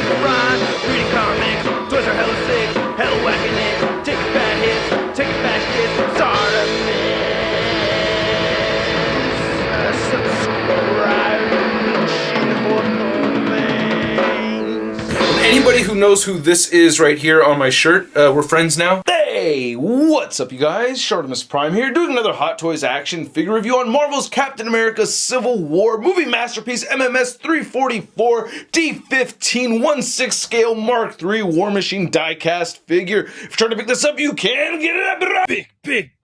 watching the rhyme, reading comics, toys are hella sick, hella whacking it, taking bad hits, taking bad shits, subscribe. Anybody who knows who this is right here on my shirt, we're friends now. Hey, what's up you guys? ShartimusPrime here, doing another Hot Toys action figure review on Marvel's Captain America Civil War movie masterpiece MMS 344 D15 1/6 scale Mark III War Machine diecast figure. If you're trying to pick this up, you can get it at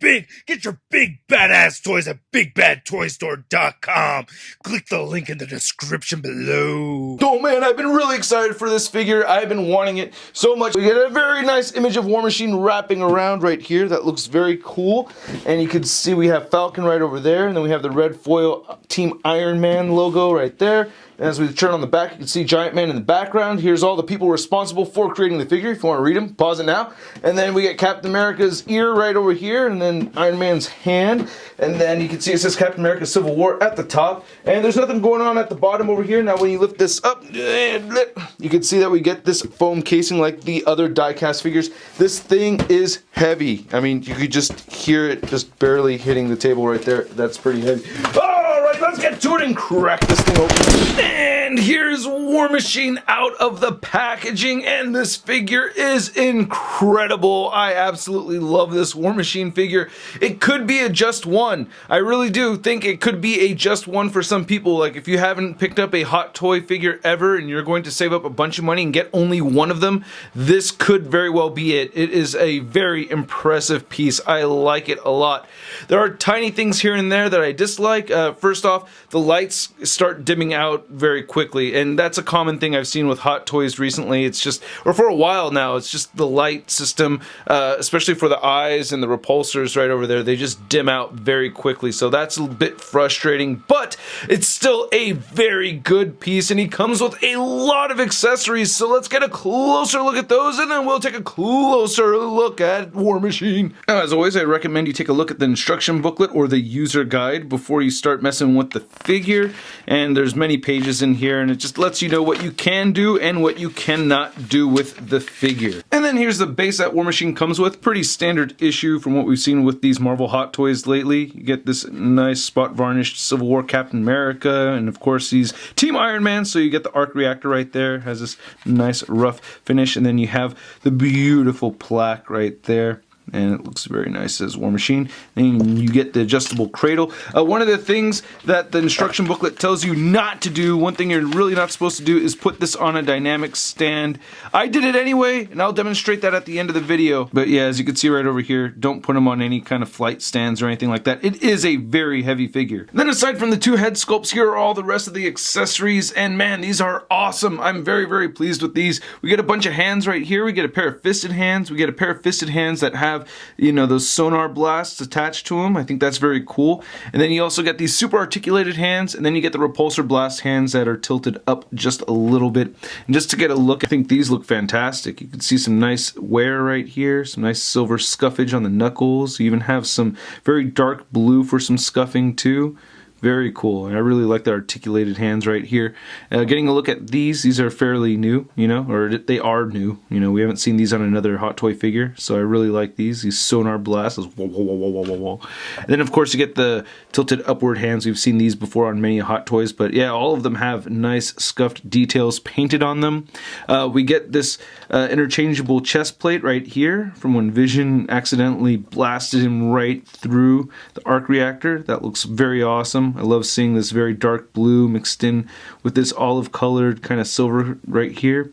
Big. Get your big badass toys at BigBadToyStore.com. Click the link in the description below. Oh man, I've been really excited for this figure. I've been wanting it so much. We get a very nice image of War Machine wrapping around right here. That looks very cool. And you can see we have Falcon right over there. And then we have the red foil Team Iron Man logo right there. And as we turn on the back, you can see Giant Man in the background. Here's all the people responsible for creating the figure. If you want to read them, pause it now. And then we get Captain America's ear right over here, and then Iron Man's hand. And then you can see it says Captain America Civil War at the top. And there's nothing going on at the bottom over here. Now when you lift this up, you can see that we get this foam casing like the other die-cast figures. This thing is heavy. I mean, you could just hear it just barely hitting the table right there. That's pretty heavy. Alright, let's get to it and crack this thing open. And here's War Machine out of the packaging, and this figure is incredible. I absolutely love this War Machine figure. It could be a just one. I really do think it could be a just one for some people. Like if you haven't picked up a Hot Toy figure ever and you're going to save up a bunch of money and get only one of them, this could very well be it. It is a very impressive piece. I like it a lot. There are tiny things here and there that I dislike. First off, the lights start dimming out very quickly, and that's a common thing I've seen with Hot Toys recently. It's just, or for a while now, it's just the light system, especially for the eyes and the repulsors right over there, they just dim out very quickly, so that's a bit frustrating, but it's still a very good piece, and he comes with a lot of accessories, so let's get a closer look at those, and then we'll take a closer look at War Machine. Now, as always, I recommend you take a look at the instruction booklet or the user guide before you start messing with the figure, and there's many pages in here, and it just lets you know what you can do and what you cannot do with the figure. And then here's the base that War Machine comes with. Pretty standard issue from what we've seen with these Marvel Hot Toys lately. You get this nice spot varnished Civil War Captain America, and of course he's Team Iron Man, so you get the arc reactor right there. Has this nice rough finish, and then you have the beautiful plaque right there. And it looks very nice as War Machine. And you get the adjustable cradle. One of the things that the instruction booklet tells you not to do, one thing you're really not supposed to do, is put this on a dynamic stand. I did it anyway, and I'll demonstrate that at the end of the video. But yeah, as you can see right over here, don't put them on any kind of flight stands or anything like that. It is a very heavy figure. Then aside from the two head sculpts, here are all the rest of the accessories, and man, these are awesome. I'm very pleased with these. We get a bunch of hands right here. We get a pair of fisted hands. We get a pair of fisted hands that have, you know, those Sonar Blasts attached to them. I think that's very cool. And then you also get these super articulated hands, and then you get the repulsor blast hands that are tilted up just a little bit. And just to get a look, I think these look fantastic. You can see some nice wear right here, some nice silver scuffage on the knuckles. You even have some very dark blue for some scuffing too. Very cool. And I really like the articulated hands right here. Getting a look at these are fairly new, you know, or they are new. You know, we haven't seen these on another Hot Toy figure, so I really like these Sonar Blasts. Whoa, whoa, whoa, whoa, whoa, whoa. And then, of course, you get the tilted upward hands. We've seen these before on many Hot Toys, but yeah, all of them have nice scuffed details painted on them. We get this interchangeable chest plate right here from when Vision accidentally blasted him right through the arc reactor. That looks very awesome. I love seeing this very dark blue mixed in with this olive colored kind of silver right here.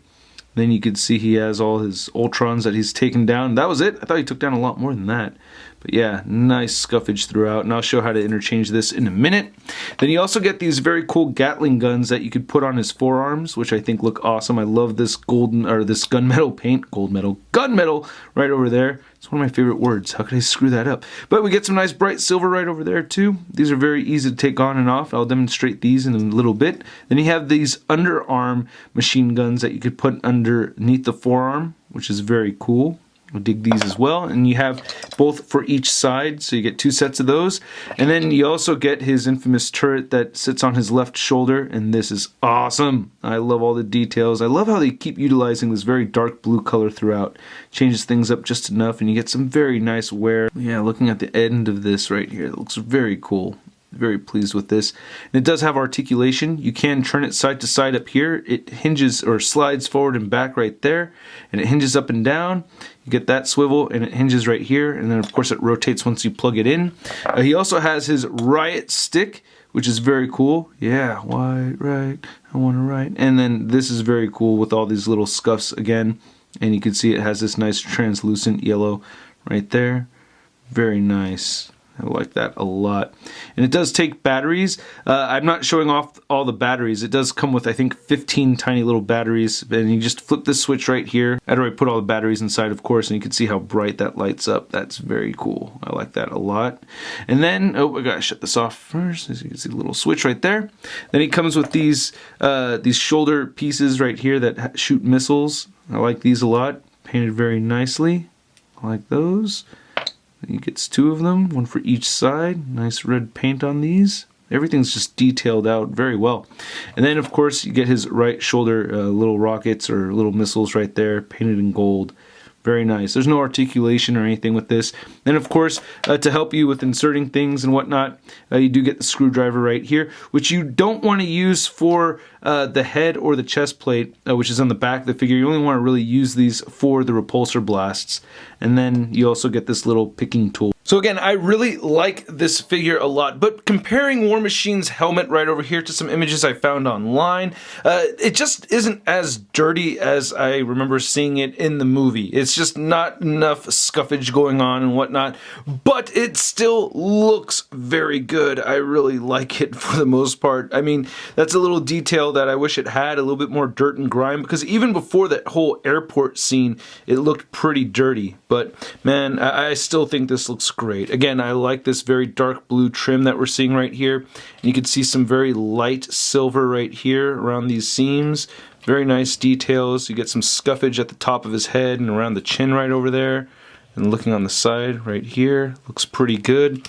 Then you can see he has all his Ultrons that he's taken down. That was it. I thought he took down a lot more than that. But yeah, nice scuffage throughout, and I'll show how to interchange this in a minute. Then you also get these very cool Gatling guns that you could put on his forearms, which I think look awesome. I love this golden, or this gunmetal paint, gunmetal right over there. It's one of my favorite words. How could I screw that up? But we get some nice bright silver right over there too. These are very easy to take on and off. I'll demonstrate these in a little bit. Then you have these underarm machine guns that you could put underneath the forearm, which is very cool. I dig these as well, and you have both for each side, so you get 2 sets of those. And then you also get his infamous turret that sits on his left shoulder, and this is awesome. I love all the details. I love how they keep utilizing this very dark blue color throughout. Changes things up just enough, and you get some very nice wear. Yeah, looking at the end of this right here, it looks very cool. Very pleased with this. And it does have articulation. You can turn it side to side up here. It hinges or slides forward and back right there, and it hinges up and down. You get that swivel, and it hinges right here, and then of course it rotates once you plug it in. He also has his Riot Stick, which is very cool. Yeah, why right? I want to write. And then this is very cool with all these little scuffs again, and you can see it has this nice translucent yellow right there. Very nice. I like that a lot. And it does take batteries. I'm not showing off all the batteries. It does come with, I think, 15 tiny little batteries. And you just flip this switch right here. I'd already put all the batteries inside, of course, and you can see how bright that lights up. That's very cool. I like that a lot. And then, oh, I gotta shut this off first. As you can see, the little switch right there. Then it comes with these shoulder pieces right here that shoot missiles. I like these a lot. Painted very nicely. I like those. He gets 2 of them, 1 for each side. Nice red paint on these. Everything's just detailed out very well. And then, of course, you get his right shoulder little rockets or little missiles right there, painted in gold. Very nice. There's no articulation or anything with this. And of course, to help you with inserting things and whatnot, you do get the screwdriver right here, which you don't want to use for the head or the chest plate, which is on the back of the figure. You only want to really use these for the repulsor blasts. And then you also get this little picking tool. So again, I really like this figure a lot, but comparing War Machine's helmet right over here to some images I found online, it just isn't as dirty as I remember seeing it in the movie. It's just not enough scuffage going on and whatnot, but it still looks very good. I really like it for the most part. I mean, that's a little detail that I wish it had, a little bit more dirt and grime, because even before that whole airport scene, it looked pretty dirty. But man, I still think this looks great. Again, I like this very dark blue trim that we're seeing right here. And you can see some very light silver right here around these seams. Very nice details. You get some scuffage at the top of his head and around the chin right over there. And looking on the side right here, looks pretty good.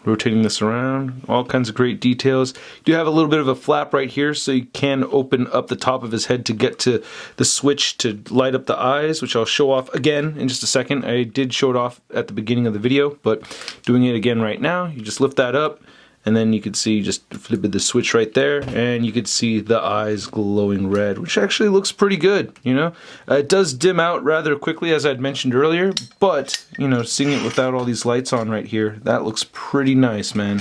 Rotating this around, all kinds of great details. You do have a little bit of a flap right here, so you can open up the top of his head to get to the switch to light up the eyes, which I'll show off again in just a second. I did show it off at the beginning of the video, but doing it again right now, you just lift that up, and then you can see just flip the switch right there, and you can see the eyes glowing red, which actually looks pretty good, you know? It does dim out rather quickly, as I'd mentioned earlier, but, you know, seeing it without all these lights on right here, that looks pretty nice, man.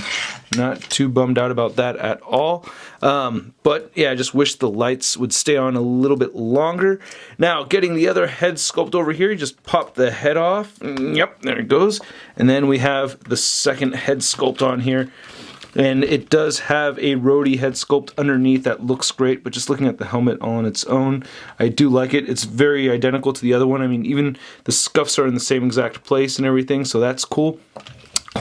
Not too bummed out about that at all. But, yeah, I just wish the lights would stay on a little bit longer. Now, getting the other head sculpt over here, you just pop the head off. Yep, there it goes. And then we have the second head sculpt on here. And it does have a roadie head sculpt underneath that looks great, but just looking at the helmet all on its own, I do like it. It's very identical to the other one. I mean, even the scuffs are in the same exact place and everything, so that's cool.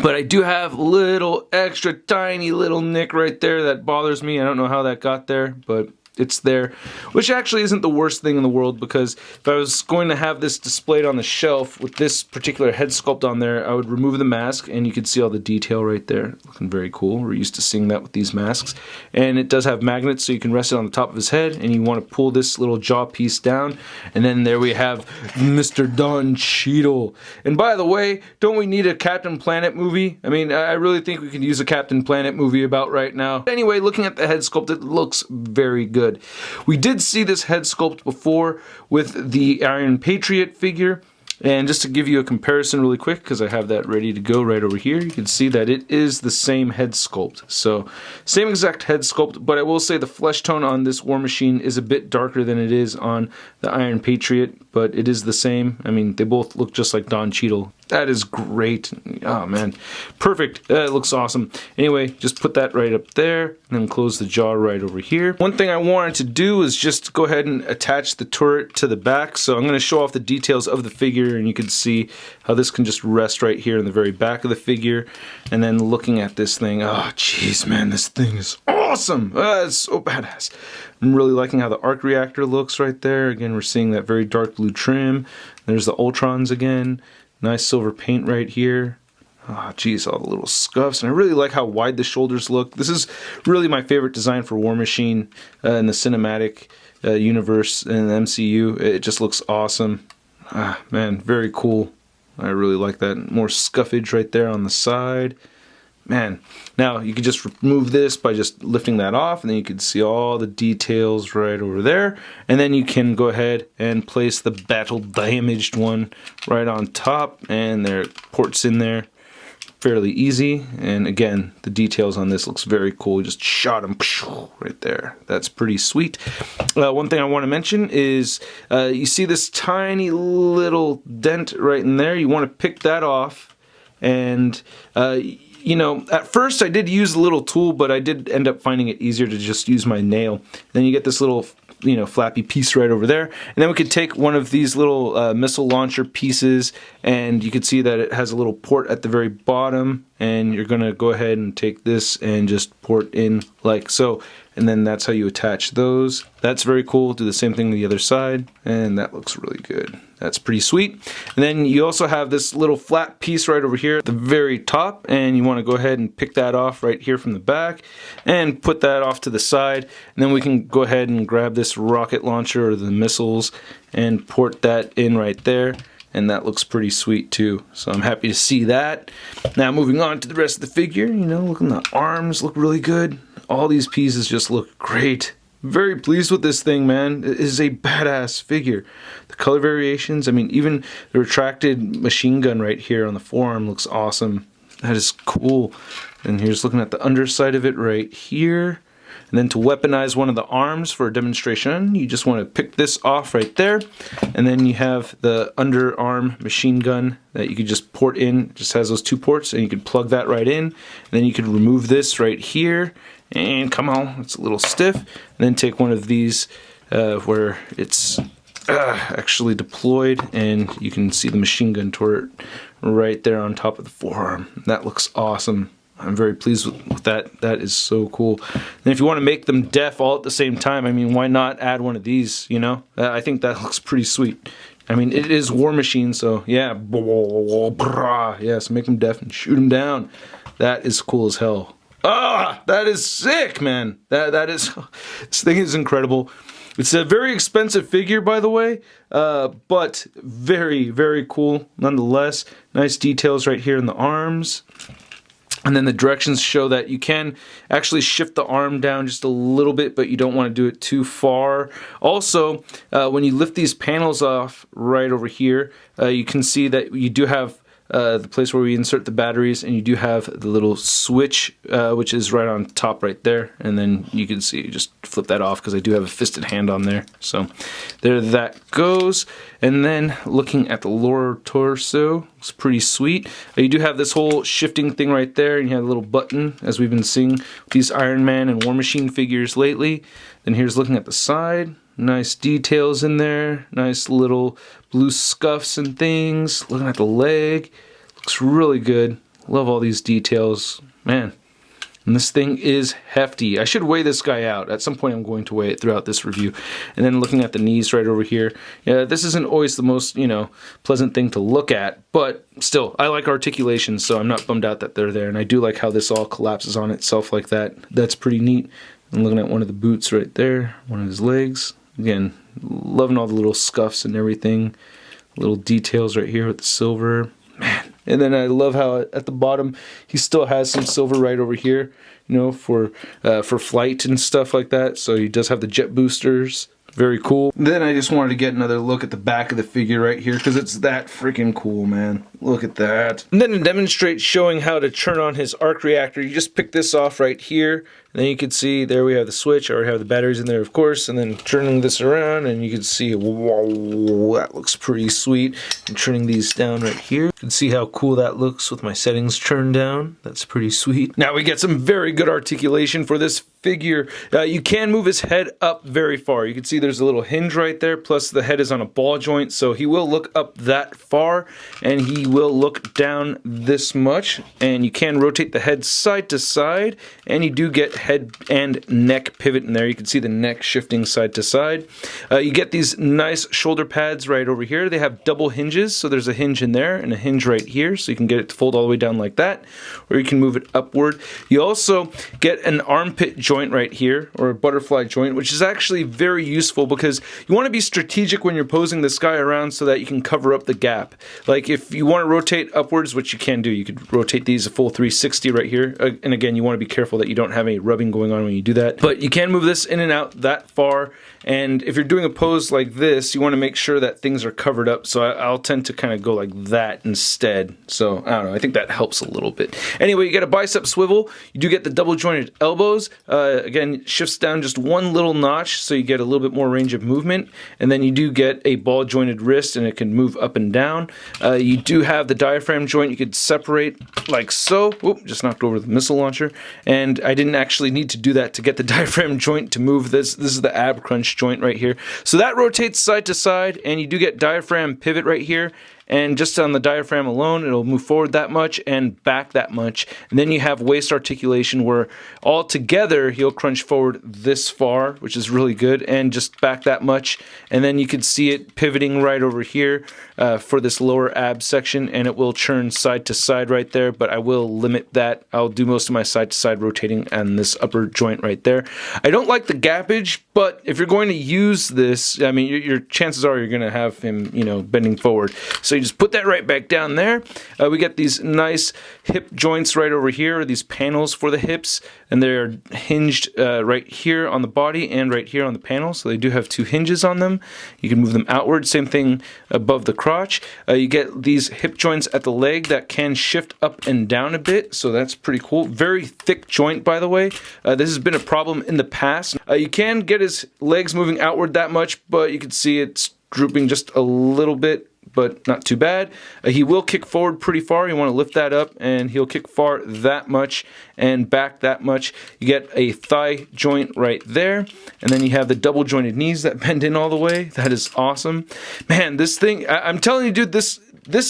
But I do have little extra tiny little nick right there that bothers me. I don't know how that got there, but it's there, which actually isn't the worst thing in the world, because if I was going to have this displayed on the shelf with this particular head sculpt on there, I would remove the mask and you could see all the detail right there. Looking very cool. We're used to seeing that with these masks. And it does have magnets, so you can rest it on the top of his head, and you want to pull this little jaw piece down, and then there we have Mr. Don Cheadle. And by the way, don't we need a Captain Planet movie? I mean, I really think we could use a Captain Planet movie about right now. Anyway, looking at the head sculpt, it looks very good. We did see this head sculpt before with the Iron Patriot figure, and just to give you a comparison really quick, because I have that ready to go right over here, you can see that it is the same head sculpt. So, same exact head sculpt, but I will say the flesh tone on this War Machine is a bit darker than it is on the Iron Patriot, but it is the same. I mean, they both look just like Don Cheadle. That is great. Oh man, perfect. That looks awesome. Anyway, just put that right up there, and then close the jaw right over here. One thing I wanted to do is just go ahead and attach the turret to the back. So I'm going to show off the details of the figure, and you can see how this can just rest right here in the very back of the figure. And then looking at this thing, oh jeez man, this thing is awesome. awesome. It's so badass. I'm really liking how the arc reactor looks right there. Again, we're seeing that very dark blue trim. There's the Ultrons again. Nice silver paint right here. Ah, geez, all the little scuffs. And I really like how wide the shoulders look. This is really my favorite design for War Machine in the cinematic universe in the MCU. It just looks awesome. Ah, man, very cool. I really like that. More scuffage right there on the side. Man, now you could just remove this by just lifting that off, and then you can see all the details right over there. And then you can go ahead and place the battle damaged one right on top, and there, ports in there. Fairly easy, and again, the details on this looks very cool. Just shot him right there. That's pretty sweet. One thing I want to mention is you see this tiny little dent right in there. You want to pick that off, and you know, at first I did use a little tool, but I did end up finding it easier to just use my nail. Then you get this little, you know, flappy piece right over there, and then we could take one of these little missile launcher pieces, and you can see that it has a little port at the very bottom, and you're gonna go ahead and take this and just port in like so, and then that's how you attach those. That's very cool. Do the same thing to the other side, and that looks really good. That's pretty sweet. And then you also have this little flat piece right over here at the very top, and you want to go ahead and pick that off right here from the back and put that off to the side, and then we can go ahead and grab this rocket launcher or the missiles and port that in right there, and that looks pretty sweet too. So I'm happy to see that. Now moving on to the rest of the figure, you know, look at the arms, look really good. All these pieces just look great. Very pleased with this thing, man. It is a badass figure. The color variations, I mean, even the retracted machine gun right here on the forearm looks awesome. That is cool. And here's looking at the underside of it right here. And then to weaponize one of the arms for a demonstration, you just want to pick this off right there. And then you have the underarm machine gun that you could just port in. It just has those two ports, and you can plug that right in. And then you can remove this right here. And come on, it's a little stiff. And then take one of these where it's actually deployed, and you can see the machine gun turret right there on top of the forearm. That looks awesome. I'm very pleased with that. That is so cool. And if you want to make them deaf all at the same time, I mean, why not add one of these, you know? I think that looks pretty sweet. I mean, it is War Machine, so yeah. Yeah, so make them deaf and shoot them down. That is cool as hell. Ah, that is sick, man. That is, this thing is incredible. It's a very expensive figure, by the way, but very, very cool nonetheless. Nice details right here in the arms. And then the directions show that you can actually shift the arm down just a little bit, but you don't want to do it too far. Also, when you lift these panels off right over here, you can see that you do have the place where we insert the batteries, and you do have the little switch, which is right on top right there. And then you can see, just flip that off because I do have a fisted hand on there. So there that goes. And then looking at the lower torso, it's pretty sweet. You do have this whole shifting thing right there, and you have a little button, as we've been seeing with these Iron Man and War Machine figures lately. Then here's looking at the side. Nice details in there. Nice little blue scuffs and things. Looking at the leg. Looks really good. Love all these details. Man. And this thing is hefty. I should weigh this guy out. At some point I'm going to weigh it throughout this review. And then looking at the knees right over here. Yeah, this isn't always the most, you know, pleasant thing to look at. But still, I like articulation, so I'm not bummed out that they're there. And I do like how this all collapses on itself like that. That's pretty neat. I'm looking at one of the boots right there. One of his legs. Again, loving all the little scuffs and everything. Little details right here with the silver. Man. And then I love how at the bottom he still has some silver right over here, you know, for flight and stuff like that. So he does have the jet boosters. Very cool. Then I just wanted to get another look at the back of the figure right here because it's that freaking cool, man. Look at that. And then to demonstrate showing how to turn on his arc reactor, you just pick this off right here. And then you can see there we have the switch. I already have the batteries in there, of course. And then turning this around, and you can see, whoa, that looks pretty sweet. And turning these down right here. You can see how cool that looks with my settings turned down. That's pretty sweet. Now we get some very good articulation for this figure. You can move his head up very far. You can see there's a little hinge right there, plus the head is on a ball joint, so he will look up that far, and he you will look down this much, and you can rotate the head side to side, and you do get head and neck pivot in there. You can see the neck shifting side to side. You get these nice shoulder pads right over here. They have double hinges, so there's a hinge in there and a hinge right here, so you can get it to fold all the way down like that, or you can move it upward. You also get an armpit joint right here, or a butterfly joint, which is actually very useful because you want to be strategic when you're posing this guy around so that you can cover up the gap. Like if you want to rotate upwards, which you can do, you could rotate these a full 360 right here. And again, you want to be careful that you don't have any rubbing going on when you do that. But you can move this in and out that far. And if you're doing a pose like this, you want to make sure that things are covered up. So I'll tend to kind of go like that instead. So I don't know, I think that helps a little bit. Anyway, you get a bicep swivel. You do get the double jointed elbows. Again, shifts down just one little notch, so you get a little bit more range of movement. And then you do get a ball jointed wrist, and it can move up and down. You do have the diaphragm joint. You could separate like so. Whoop, just knocked over the missile launcher. And I didn't actually need to do that to get the diaphragm joint to move. This is the ab crunch joint right here. So that rotates side to side, and you do get diaphragm pivot right here. And just on the diaphragm alone, it'll move forward that much and back that much. And then you have waist articulation, where all together he'll crunch forward this far, which is really good, and just back that much. And then you can see it pivoting right over here for this lower ab section, and it will churn side to side right there, but I will limit that. I'll do most of my side to side rotating on this upper joint right there. I don't like the gappage, but if you're going to use this, I mean, your chances are you're going to have him, you know, bending forward. So you just put that right back down there. We get these nice hip joints right over here, these panels for the hips, and they're hinged right here on the body and right here on the panel, so they do have two hinges on them. You can move them outward, same thing above the crotch. You get these hip joints at the leg that can shift up and down a bit, so that's pretty cool. Very thick joint, by the way. This has been a problem in the past. You can get his legs moving outward that much, but you can see it's drooping just a little bit, but not too bad. He will kick forward pretty far. You want to lift that up, and he'll kick far that much and back that much. You get a thigh joint right there, and then you have the double jointed knees that bend in all the way. That is awesome. Man, this thing, I'm telling you, dude, this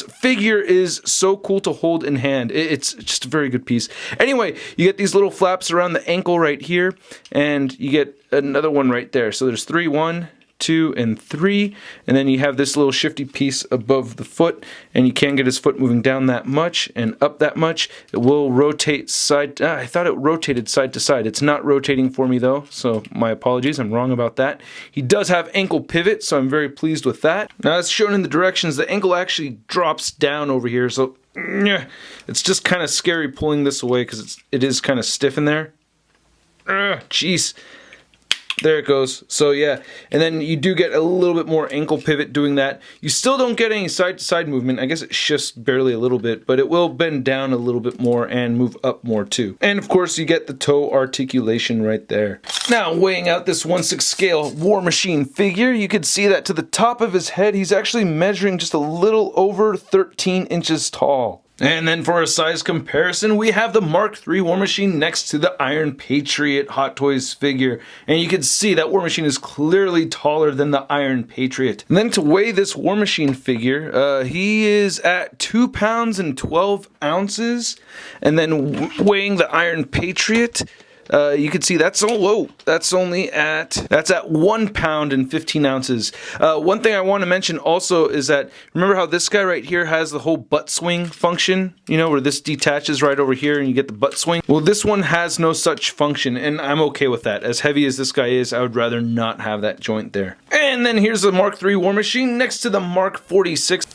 figure is so cool to hold in hand. It's just a very good piece. Anyway, you get these little flaps around the ankle right here, and you get another one right there. So there's 3, 1, 2, and 3, and then you have this little shifty piece above the foot, and you can get his foot moving down that much and up that much. It will rotate side. I thought it rotated side to side. It's not rotating for me though, so my apologies. I'm wrong about that. He does have ankle pivot, so I'm very pleased with that. Now, as shown in the directions, the ankle actually drops down over here, so it's just kind of scary pulling this away because it is kind of stiff in there. Jeez. There it goes. So yeah, and then you do get a little bit more ankle pivot doing that. You still don't get any side-to-side movement. I guess it shifts barely a little bit, but it will bend down a little bit more and move up more too. And of course, you get the toe articulation right there. Now, weighing out this 1/6 scale War Machine figure, you can see that to the top of his head, he's actually measuring just a little over 13 inches tall. And then for a size comparison, we have the Mark III War Machine next to the Iron Patriot Hot Toys figure. And you can see that War Machine is clearly taller than the Iron Patriot. And then to weigh this War Machine figure, he is at 2 pounds and 12 ounces. And then weighing the Iron Patriot, you can see that's only at 1 pound and 15 ounces. One thing I want to mention also is that, remember how this guy right here has the whole butt swing function, you know, where this detaches right over here and you get the butt swing? Well, this one has no such function, and I'm okay with that. As heavy as this guy is, I would rather not have that joint there. And then here's the Mark III War Machine next to the Mark 46.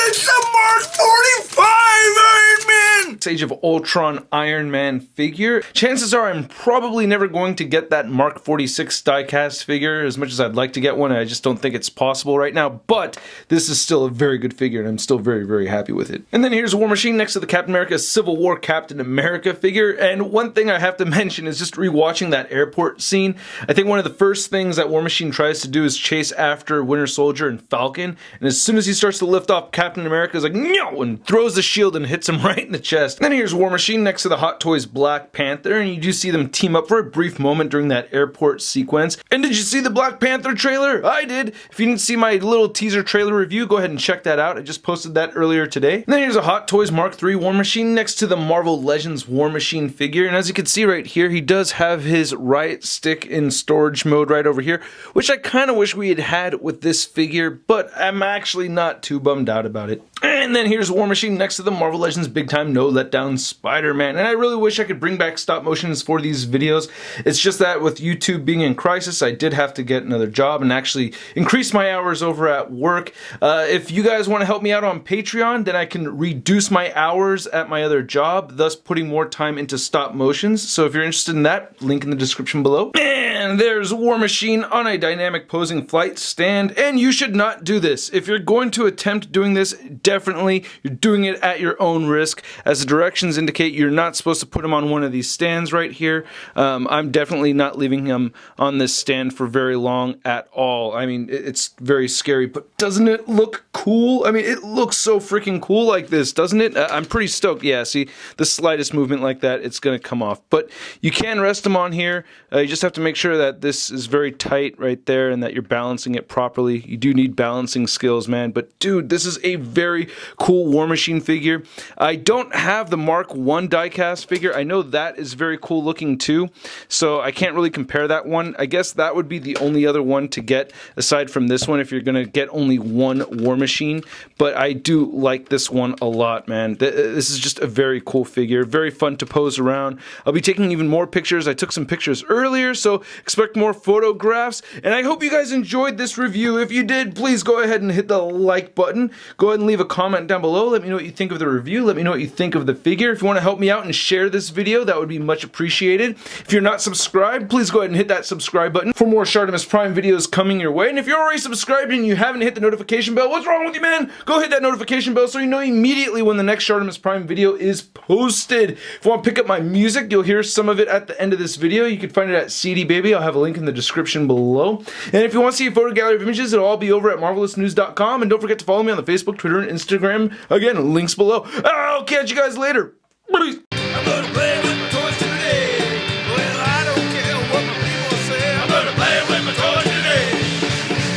It's the Mark 45 Iron Man! Age of Ultron Iron Man figure. Chances are I'm probably never going to get that Mark 46 diecast figure. As much as I'd like to get one, I just don't think it's possible right now, but this is still a very good figure and I'm still very, very happy with it. And then here's War Machine next to the Captain America Civil War Captain America figure, and one thing I have to mention is just rewatching that airport scene. I think one of the first things that War Machine tries to do is chase after Winter Soldier and Falcon, and as soon as he starts to lift off, Captain America is like, no, and throws the shield and hits him right in the chest. chest. And then here's War Machine next to the Hot Toys Black Panther, and you do see them team up for a brief moment during that airport sequence. And did you see the Black Panther trailer? I did. If you didn't see my little teaser trailer review, go ahead and check that out. I just posted that earlier today. And then here's a Hot Toys Mark III War Machine next to the Marvel Legends War Machine figure, and as you can see right here, he does have his Riot Stick in storage mode right over here, which I kind of wish we had had with this figure, but I'm actually not too bummed out about it. And then here's War Machine next to the Marvel Legends Big Time No Letdown Spider-Man, and I really wish I could bring back stop motions for these videos. It's just that with YouTube being in crisis, I did have to get another job and actually increase my hours over at work. If you guys want to help me out on Patreon, then I can reduce my hours at my other job, thus putting more time into stop motions. So if you're interested in that, link in the description below. And there's War Machine on a dynamic posing flight stand, and you should not do this. If you're going to attempt doing this, definitely you're doing it at your own risk. As the directions indicate, you're not supposed to put him on one of these stands right here. I'm definitely not leaving him on this stand for very long at all. I mean, it's very scary, but doesn't it look cool? I mean, it looks so freaking cool like this, doesn't it? I'm pretty stoked. Yeah, see, the slightest movement like that, it's going to come off. But you can rest him on here. You just have to make sure that this is very tight right there and that you're balancing it properly. You do need balancing skills, man. But dude, this is a very cool War Machine figure. I don't have the Mark I diecast figure. I know that is very cool looking too, so I can't really compare that one. I guess that would be the only other one to get aside from this one if you're going to get only one War Machine. But I do like this one a lot, man. This is just a very cool figure. Very fun to pose around. I'll be taking even more pictures. I took some pictures earlier, so expect more photographs. And I hope you guys enjoyed this review. If you did, please go ahead and hit the like button. Go ahead and leave a comment down below. Let me know what you think of the review. Let me know what you think of the figure. If you want to help me out and share this video, that would be much appreciated. If you're not subscribed, please go ahead and hit that subscribe button for more ShartimusPrime videos coming your way. And if you're already subscribed and you haven't hit the notification bell, what's wrong with you, man? Go hit that notification bell so you know immediately when the next ShartimusPrime video is posted. If you want to pick up my music, you'll hear some of it at the end of this video. You can find it at CD Baby. I'll have a link in the description below. And if you want to see a photo gallery of images, it'll all be over at marvelousnews.com. And don't forget to follow me on the Facebook, Twitter, and Instagram. Again, links below. I'll catch you guys later. Peace. I'm gonna play with my toys today. Well, I don't care what my people say. I'm gonna play with my toys today.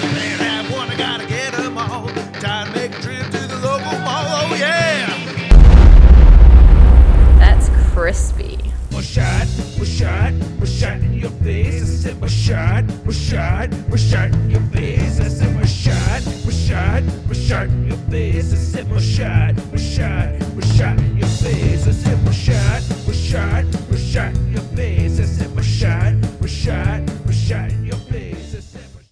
Can't have one, I gotta get them all. Time to make a trip to the local mall. Oh yeah. That's crispy. We're shot in your face. I said we're shot in your face. I said we're shot in your face. I said we're shot